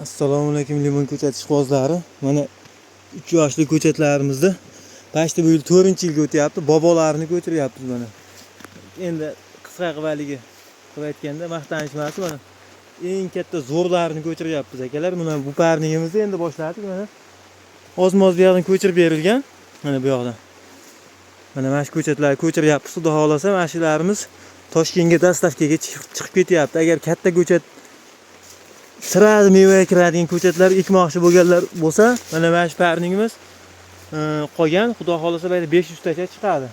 Assalomu alaykum limon ko'chat ishqibozlari. Mana 3 yoshli ko'chatlarimizni pashta bu yil 4-yilga o'tyapti. Bobolarini ko'chiryapmiz mana. Endi qisqa qilib aytganda maqtanish emas mana. Eng katta zo'rlarini ko'chiryapmiz akalar. Mana bu parniyimizni endi boshladik mana. Ozmoz bu yoqdan ko'chirib berilgan. Mana bu yoqdan. Mana shu ko'chatlarni ko'chiryapmiz. Xudo xolasa mashinlarimiz Toshkentga dastavkaga chiqib ketyapti. Agar katta ko'chat sirasi meva kiradigan ko'chatlar ekmoqchi bo'lganlar bo'lsa, mana shu parningimiz qolgan, xudo xolasa 500 tacha chiqadi.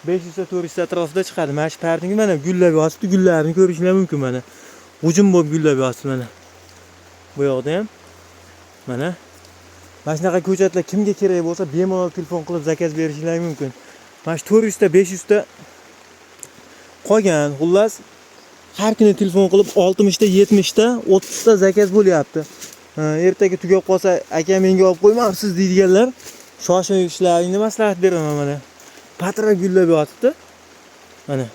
500 ta 400 ta atrofida chiqadi. Mana shu parning mana gullab yotibdi, gullarini ko'rishingiz mumkin mana. Hujum bo'lib gullab yotibdi mana. Bu yoqda ham mana shunaqa ko'chatlar kimga kerak bo'lsa, bemalol telefon qilib zakaz berishingiz mumkin. Mana shu 400 ta 500 ta qolgan, xullas har kuni telefon qilib 60 ta 70 ta 30 ta zakaz bo'lyapti. Ertaga tugab qolsa, aka menga olib qo'ymaysiz deydiganlar, shoshilishlaringni maslahat beraman mana. Patra gullab yotibdi. Mana.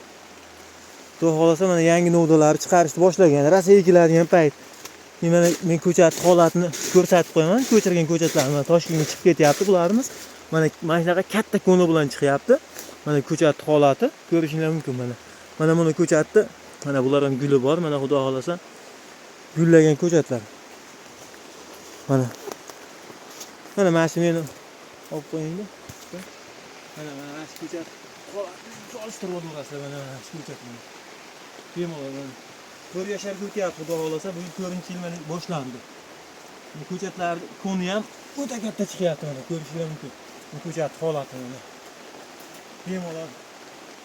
Xudo xolasa mana yangi novdalarni chiqarishni boshlagan. Rosa ekiladigan payt. Mana men ko'chat holatini ko'rsatib qo'yaman. Ko'chirgan ko'chatlar mana Toshkentga chiqib ketyapti bularimiz. Mana shunaqa katta koni bilan chiqyapti. Mana ko'chat holati ko'rishingiz mumkin mana. Mana buni ko'chatni mana bular ham guli bor. Mana xudo xolasa gullagan ko'chatlar. Mana. Mana shu meni olib qo'yingda. Mana shu ko'chat holatni solishtirib o'rasizlar mana shu ko'chatni. Bemalol 4 yoshlarga o'tyapti xudo xolasa. Bu 4-yil mana boshlandi. Bu ko'chatlar koni ham o'ta katta chiqyapti mana ko'rishingiz mumkin. Bu ko'chat holati mana. Bemalol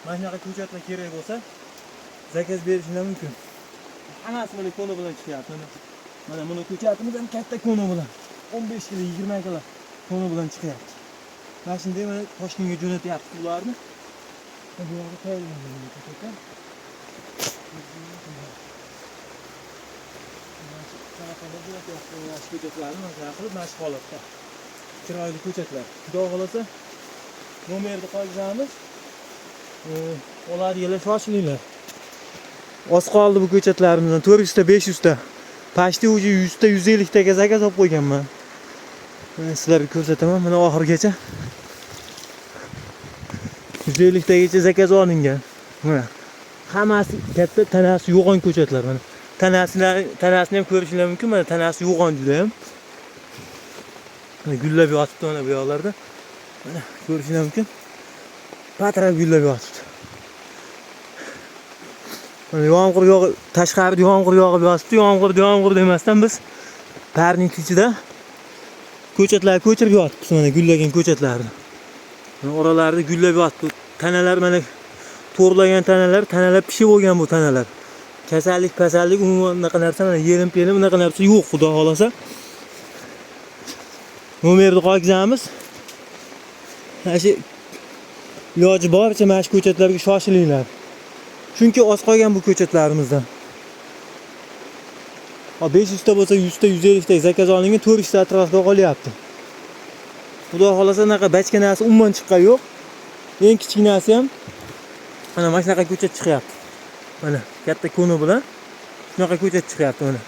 mana shunaqa ko'chatlar kerak bo'lsa zakaz berishingiz mumkin. Hammasi mana koni bilan chiqyapti. Mana buni ko'chatimiz ham katta koni bilan 15 kilo 20 kilo koni bilan chiqyapti. Mana shunday mana Toshkentga jo'natyapti ularni. Bu yerga tayyorlangan ko'chatlar. Ko'chatlarni mana qilib mana shu holatda. Chiroyli ko'chatlar. Xudo xolasa nomerni qoldiramiz. Oladiganlar shoshilinglar. Oz qoldi bu ko'chatlarimizdan 400 ta 500 ta. Pashti uji 100 ta 150 taga zakaz olib qo'yganman. Mana sizlarga ko'rsataman mana oxirgacha. 150 tagacha zakaz olingan. Mana hammasi katta tanasi yo'g'on ko'chatlar mana. Tanasini ham ko'rishingiz mumkin. Mana tanasi yo'g'on juda ham. Mana gullab yotibdi mana bu yoqlarda. Mana ko'rishingiz mumkin. Patra gullab yotibdi. Mana yomg'ir yog'ib, tashqarida yomg'ir yog'ib yotibdi. Yomg'ir demasdan biz parning ichida ko'chatlarni ko'chirib yotibmiz mana gullagan ko'chatlarni. Mana oralarida gullab yotibdi. Tanalar mana to'g'rilagan tanalar pishib bo'lgan bu tanalar. Kasallik umuman unaqa narsa mana yelim-pelim unaqa narsa yo'q xudo xolasa. Nomerni qoldiramiz. Mana shu iloji boricha mana shu ko'chatlarga shoshilinglar. Chunki oz qolgan bu ko'chatlarimizdan. 500 ta bo'lsa 100 ta 150 ta zakaz olingan 400 ta atrofida qolyapti. Xudo xolasa unaqa bachka narsa umuman chiqqan yo'q. Eng kichkinasi ham mana shunaqa ko'chat chiqyapti. Mana katta koni bilan shunaqa ko'chat chiqyapti mana.